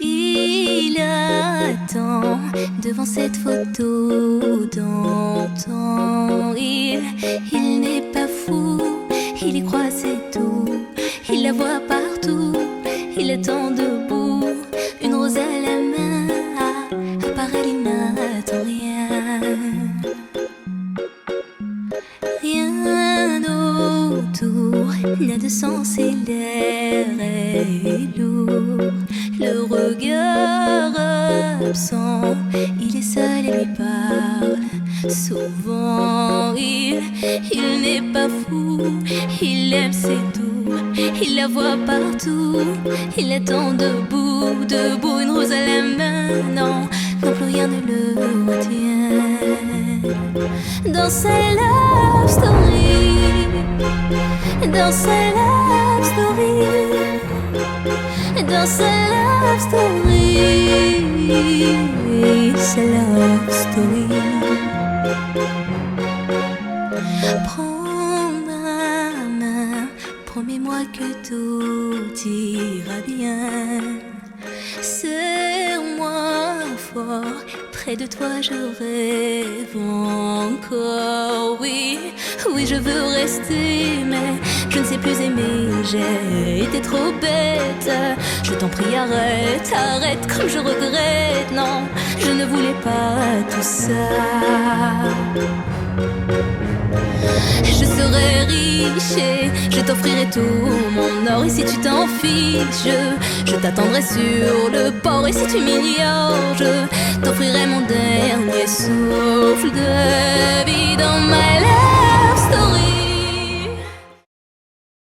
Il attend devant cette photo d'antan. Il n'est pas fou, il y croit, c'est tout. Il la voit partout, il attend debout, une rose à la main. À part elle, il n'attend rien. Rien autour n'a de sens et l'air est lourd. Le regard absent, il est seul et lui parle souvent. Il n'est pas fou, il aime, c'est tout. Il la voit partout, il attend debout, debout, une rose à la main. Non, non, plus rien ne le retient. Dans sa love story, dans sa love story, dans sa love story, sa love story. Prends ma main, promets-moi que tout ira bien. Serre-moi fort, près de toi je rêve encore. Oui, oui, je veux rester, mais je ne sais plus aimer. J'ai été trop bête. Je t'en prie, arrête, arrête, comme je regrette. Non, je ne voulais pas tout ça. Je serai riche et je t'offrirai tout mon or. Et si tu t'en fiches, je t'attendrai sur le port. Et si tu m'ignores, je t'offrirai mon dernier souffle de vie dans ma lèvre.